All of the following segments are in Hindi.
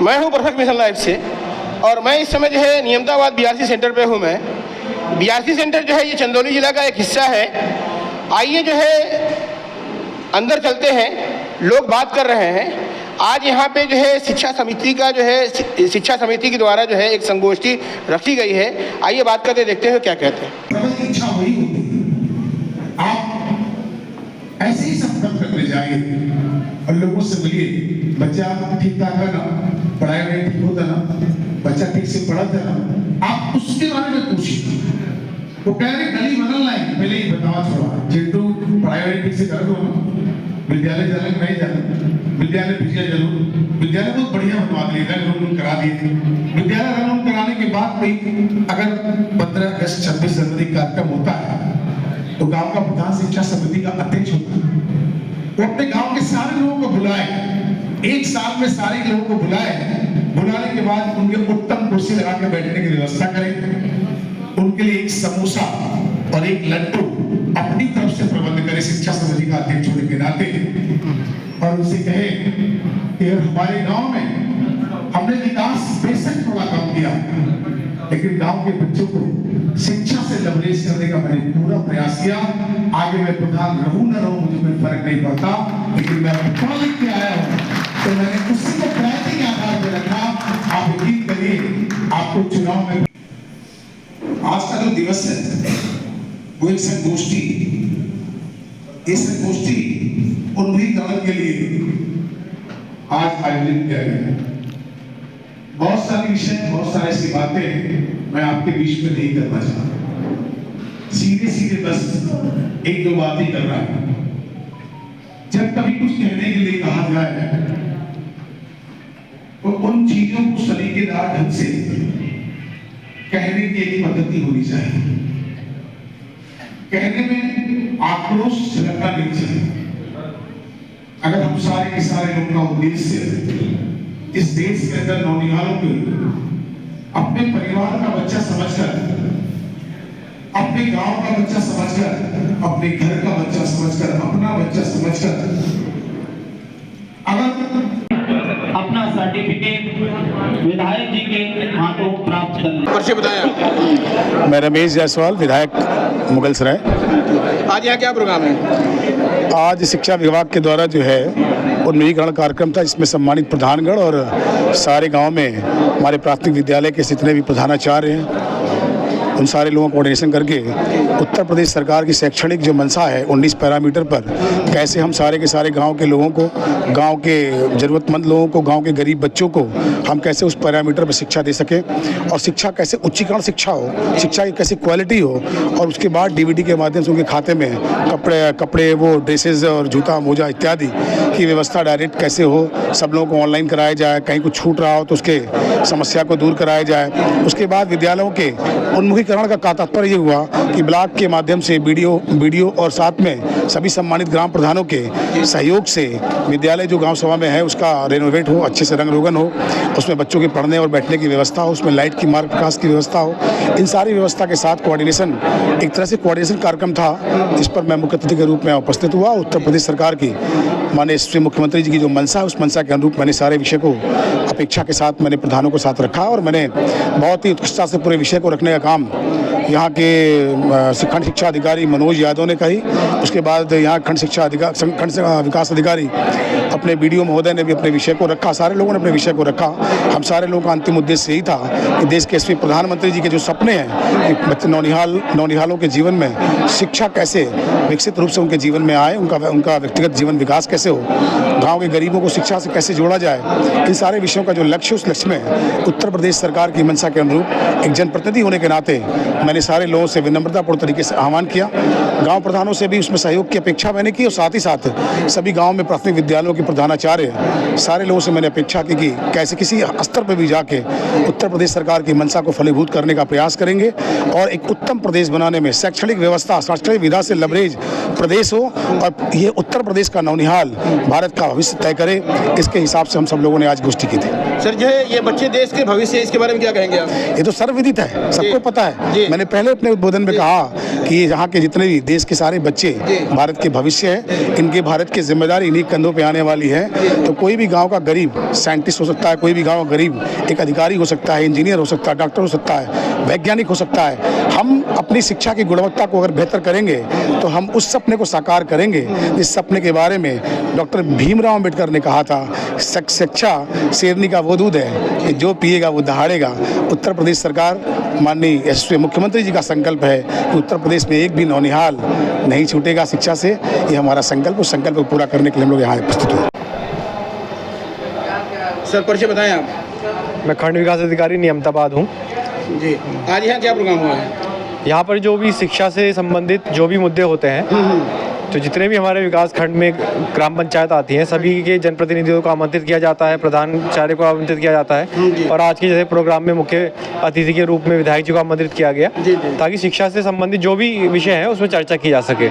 मैं हूं परफेक्ट मिशन लाइफ से और मैं इस समय जो है नियमताबाद बीआरसी सेंटर पे हूं। मैं बीआरसी सेंटर जो है ये चंदौली जिला का एक हिस्सा है। आइए जो है अंदर चलते हैं, लोग बात कर रहे हैं। आज यहाँ पे जो है शिक्षा समिति का जो है शिक्षा समिति के द्वारा जो है एक संगोष्ठी रखी गई है। आइए बात करते देखते हैं क्या कहते हैं। इच्छा वही होती है, आप ऐसे ही संपर्क करते जाइए और लोगों से मिलिए। बच्चा ठीक ठाक है ना, पढ़ाई में ठीक होता ना, बच्चा ठीक से पढ़ा था ना, आप उसके बारे में पूछिए। वो कह रहे गली बदल लाए, पहले ही बतावा छोड़ा चिंटू पढ़ाई ठीक से कर दो ना, विद्यालय जाने नहीं जाना, विद्यालय भेजिए जरूर। विद्यालय बहुत बढ़िया बनवा दिए, रंग करा दिए थे। विद्यालय रंग कराने के बाद भी अगर 15 अगस्त 26 जनवरी कार्यक्रम होता है तो गांव का प्रधान शिक्षा समिति का अध्यक्ष होता है, वो अपने गांव के सारे लोगों को बुलाए, एक साल में सारे लोगों को बुलाए। बुलाने के बाद उनके उत्तम कुर्सी लगा के बैठने की व्यवस्था करें, उनके लिए एक समोसा और एक लड्डू अपनी तरफ से प्रबंध करे शिक्षा समिति का अध्यक्ष होने के नाते, और उनसे कहे कि हमारे गांव में हमने विकास बेशक थोड़ा कम किया, लेकिन गांव के बच्चों को शिक्षा से लवरेज करने का मैंने पूरा प्रयास किया। आगे मैं प्रधान रहूं न रहूं मुझे कोई फर्क नहीं पड़ता, लेकिन मैं पढ़ लिख के आया हूं तो मैंने उसी को प्रायोरिटी के आधार पर रखा। आप यकीन करिए, आपको चुनाव में आज का जो दिवस है वो एक संगोष्ठी, इस संगोष्ठी उन्मुखीकरण के लिए आज आयोजित किया गया है। बहुत सारे विषय, बहुत सारे ऐसी बातें मैं आपके बीच में नहीं करना चाहता, सीधे सीधे बस एक दो बातें कर रहा है। जब कभी कुछ कहने के लिए कहा जाए तो उन चीजों को सलीकेदार ढंग से कहने की एक पद्धति होनी चाहिए। कहने में आक्रोश झलकना नहीं चाहिए। अगर हम सारे के सारे लोगों का उद्देश्य इस देश के अंदर नौनिहालों को अपने परिवार का बच्चा समझकर, अपने गांव का बच्चा समझकर, अपने घर का बच्चा समझकर, अपना बच्चा समझकर अगर अपना सर्टिफिकेट विधायक जी के हाथों प्राप्त कर लें। परिचय बताया। मैं रमेश जायसवाल, विधायक मुगलसराय। आज यहाँ क्या प्रोग्राम है? आज शिक्षा विभाग के द्वारा जो है उन्मुखीकरण कार्यक्रम था, जिसमें सम्मानित प्रधानगण और सारे गांव में हमारे प्राथमिक विद्यालय के जितने भी प्रधानाचार्य हैं उन सारे लोगों को कोऑर्डिनेशन करके उत्तर प्रदेश सरकार की शैक्षणिक जो मंशा है 19 पैरामीटर पर कैसे हम सारे के सारे गांव के लोगों को, गांव के ज़रूरतमंद लोगों को, गांव के गरीब बच्चों को हम कैसे उस पैरामीटर पर शिक्षा दे सकें और शिक्षा कैसे उच्चीकरण शिक्षा हो, शिक्षा की कैसी क्वालिटी हो, और उसके बाद डीबीटी के माध्यम से उनके खाते में कपड़े वो ड्रेसेस और जूता मोजा इत्यादि की व्यवस्था डायरेक्ट कैसे हो, सब लोगों को ऑनलाइन कराया जाए, कहीं कुछ छूट रहा हो तो उसके समस्या को दूर कराया जाए। उसके बाद विद्यालयों के उन्मुखीकरण का तात्पर्य ये हुआ कि ब्लॉक के माध्यम से बीडीओ और साथ में सभी सम्मानित ग्राम प्रधानों के सहयोग से विद्यालय जो गांव सभा में है उसका रेनोवेट हो, अच्छे से रंग रोगन हो, उसमें बच्चों के पढ़ने और बैठने की व्यवस्था हो, उसमें लाइट की मार्ग प्रकाश की व्यवस्था हो। इन सारी व्यवस्था के साथ कोऑर्डिनेशन, एक तरह से कोऑर्डिनेशन कार्यक्रम था जिस पर मैं मुख्य अतिथि के रूप में उपस्थित हुआ। उत्तर प्रदेश सरकार की माननीय श्री मुख्यमंत्री जी की जो मंशा है उस मंशा के अनुरूप मैंने सारे विषय को अपेक्षा के साथ मैंने प्रधानों के साथ रखा और मैंने बहुत ही उत्कृष्टता से पूरे विषय को रखने का काम यहाँ के खंड शिक्षा अधिकारी मनोज यादव ने कही। उसके बाद यहाँ खंड विकास अधिकारी अपने बीडीओ महोदय ने भी अपने विषय को रखा, सारे लोगों ने अपने विषय को रखा। हम सारे लोगों का अंतिम उद्देश्य यही था कि देश के यशस्वी प्रधानमंत्री जी के जो सपने हैं कि बच्चे नौनिहालों के जीवन में शिक्षा कैसे विकसित रूप से उनके जीवन में आए, उनका व्यक्तिगत जीवन विकास कैसे हो, गाँव के गरीबों को शिक्षा से कैसे जोड़ा जाए, इन सारे विषयों का जो लक्ष्य, उस लक्ष्य में उत्तर प्रदेश सरकार की मंशा के अनुरूप एक जनप्रतिनिधि होने के नाते मैंने सारे लोगों से विनम्रतापूर्ण तरीके से आह्वान किया। गांव प्रधानों से भी उसमें सहयोग की अपेक्षा मैंने की और साथ ही साथ सभी गांव में प्राथमिक विद्यालयों के प्रधानाचार्य सारे लोगों से मैंने अपेक्षा की कि कैसे किसी स्तर पर भी जाके उत्तर प्रदेश सरकार की मंशा को फलीभूत करने का प्रयास करेंगे और एक उत्तम प्रदेश बनाने में शैक्षणिक व्यवस्था, शैक्षणिक विधा से लवरेज प्रदेश हो और ये उत्तर प्रदेश का नौनिहाल भारत का भविष्य तय करे, इसके हिसाब से हम सब लोगों ने आज गोष्ठी की थी। सर जो है ये बच्चे देश के भविष्य, इसके बारे में क्या कहेंगे आप? ये तो सर्वविदित है, सबको पता है। जी। मैंने पहले अपने उद्बोधन में कहा कि यहाँ के जितने भी देश के सारे बच्चे भारत के भविष्य है, इनके भारत की जिम्मेदारी इन्हीं कंधों पे आने वाली है। तो कोई भी गांव का गरीब साइंटिस्ट हो सकता है, कोई भी गांव का गरीब एक अधिकारी हो सकता है, इंजीनियर हो सकता है, डॉक्टर हो सकता है, वैज्ञानिक हो सकता है। हम अपनी शिक्षा की गुणवत्ता को अगर बेहतर करेंगे तो हम उस सपने को साकार करेंगे जिस सपने के बारे में डॉक्टर भीमराव अंबेडकर ने कहा था, शिक्षा शेरनी का वो दूध है कि जो पिएगा वो दहाड़ेगा। उत्तर प्रदेश सरकार माननीय यशस्वी मुख्यमंत्री जी का संकल्प है कि उत्तर प्रदेश में एक भी नौनिहाल नहीं छूटेगा शिक्षा से। ये हमारा संकल्प, उस संकल्प को पूरा करने के लिए हम लोग यहाँ प्रस्तुत हुए। सर परिचय बताएं आप। मैं खंड विकास अधिकारी नियमताबाद हूँ। जी, आज यहाँ क्या प्रोग्राम हुआ है? यहाँ पर जो भी शिक्षा से संबंधित जो भी मुद्दे होते हैं, तो जितने भी हमारे विकास खंड में ग्राम पंचायत आती हैं, सभी के जनप्रतिनिधियों को आमंत्रित किया जाता है, प्रधानाचार्य को आमंत्रित किया जाता है। और आज के जैसे प्रोग्राम में मुख्य अतिथि के रूप में विधायक जी को आमंत्रित किया गया, ताकि शिक्षा से संबंधित जो भी विषय है उसमें चर्चा की जा सके।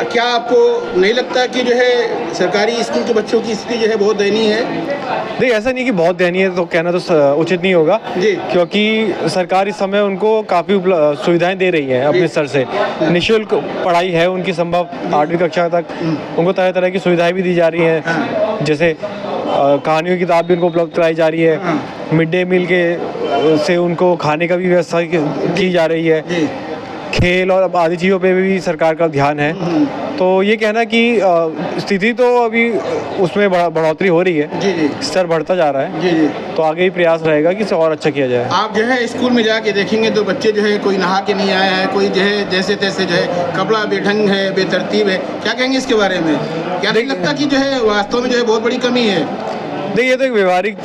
क्या आपको नहीं लगता कि जो है सरकारी स्कूल के बच्चों की स्थिति जो है बहुत दयनीय है? नहीं, ऐसा नहीं कि बहुत दयनीय है तो कहना तो उचित नहीं होगा, क्योंकि सरकार इस समय उनको काफ़ी सुविधाएं दे रही है अपने स्तर से। निःशुल्क पढ़ाई है उनकी, संभव 8वीं कक्षा तक उनको तरह तरह की सुविधाएं भी दी जा रही हैं, जैसे कहानियों की किताब भी उनको उपलब्ध कराई जा रही है, मिड डे मील के से उनको खाने का भी व्यवस्था की जा रही है, खेल और आदि चीज़ों पे भी सरकार का ध्यान है। तो ये कहना कि स्थिति तो अभी उसमें बढ़ोतरी हो रही है, स्तर बढ़ता जा रहा है, तो आगे ही प्रयास रहेगा कि इसे और अच्छा किया जाए। आप जो है स्कूल में जाके देखेंगे तो बच्चे जो है कोई नहा के नहीं आया है, कोई जो है जैसे तैसे जो है कपड़ा बेढंग है, बेतरतीब है, क्या कहेंगे इसके बारे में? क्या नहीं लगता कि जो है वास्तव में जो है बहुत बड़ी कमी है? देखिए, ये तो एक व्यवहारिक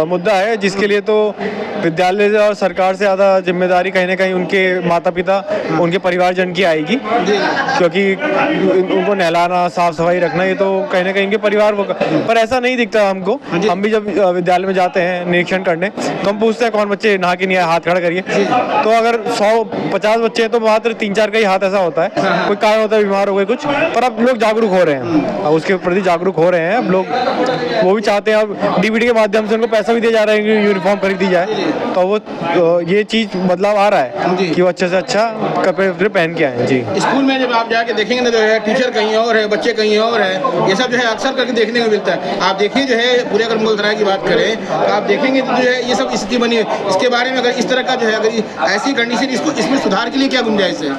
मुद्दा है जिसके लिए तो विद्यालय और सरकार से ज़्यादा जिम्मेदारी कहीं ना कहीं उनके माता पिता, उनके परिवारजन की आएगी, क्योंकि उनको नहलाना, साफ सफाई रखना, ये तो कहीं ना कहीं उनके परिवार को। पर ऐसा नहीं दिखता हमको। हम भी जब विद्यालय में जाते हैं निरीक्षण करने, तो हम पूछते हैं कौन बच्चे नहा के नहीं आए, हाथ खड़ा करिए। तो अगर 150 बच्चे हैं तो मात्र 3-4 का ही हाथ ऐसा होता है, कोई कारण होता है, बीमार हो गए कुछ। पर अब लोग जागरूक हो रहे हैं, उसके प्रति जागरूक हो रहे हैं अब लोग। वो भी चाहते हैं, अब डीबीटी के माध्यम से उनको पैसा भी दिया जा रहा है कि यूनिफॉर्म खरीद दी जाए, तो वो ये चीज़ बदलाव आ रहा है कि वो अच्छे से अच्छा कपड़े पहन के आए। जी, स्कूल में जब आप जाके देखेंगे ना, जो है टीचर कहीं और है, बच्चे कहीं और है, ये सब जो है अक्सर करके देखने को मिलता है। आप देखिए जो है पूरे अगर मुगलसराय की बात करें तो आप देखेंगे तो जो है ये सब स्थिति बनी है। इसके बारे में अगर इस तरह का जो है, अगर ऐसी कंडीशन, इसमें सुधार के लिए क्या गुंजाइश है?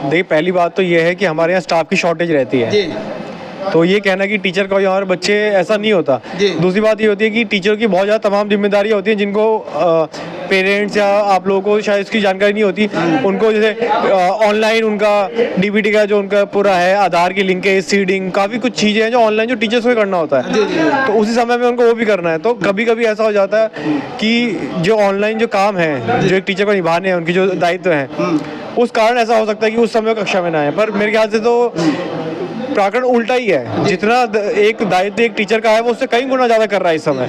देखिए, पहली बात तो ये है कि हमारे यहाँ स्टाफ की शॉर्टेज रहती है, तो ये कहना कि टीचर का यहाँ बच्चे, ऐसा नहीं होता। दूसरी बात ये होती है कि टीचर की बहुत ज़्यादा तमाम जिम्मेदारियाँ होती हैं जिनको पेरेंट्स या आप लोगों को शायद इसकी जानकारी नहीं होती। उनको जैसे ऑनलाइन उनका डीबीटी का जो उनका पूरा है, आधार की लिंकेज, सीडिंग, काफ़ी कुछ चीज़ें हैं जो ऑनलाइन जो टीचर्स को करना होता है, तो उसी समय में उनको वो भी करना है। तो कभी कभी ऐसा हो जाता है कि जो ऑनलाइन जो काम है, जो एक टीचर को निभाने हैं, उनकी जो दायित्व हैं, उस कारण ऐसा हो सकता है कि उस समय कक्षा में ना आए। पर मेरे ख्याल से तो प्रकरण उल्टा ही है, जितना एक दायित्व एक टीचर का है वो उससे कई गुना ज़्यादा कर रहा है इस समय,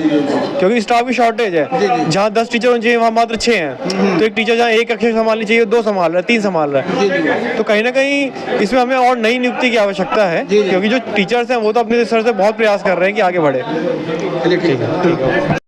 क्योंकि स्टाफ की शॉर्टेज है। जहाँ 10 टीचर होने चाहिए वहाँ मात्र 6 हैं, तो एक टीचर जहाँ एक कक्षा संभालनी चाहिए 2 संभाल रहा है, 3 संभाल रहा है। तो कहीं ना कहीं इसमें हमें और नई नियुक्ति की आवश्यकता है, क्योंकि जो टीचर्स हैं वो तो अपने स्तर से बहुत प्रयास कर रहे हैं कि आगे बढ़े। ठीक है।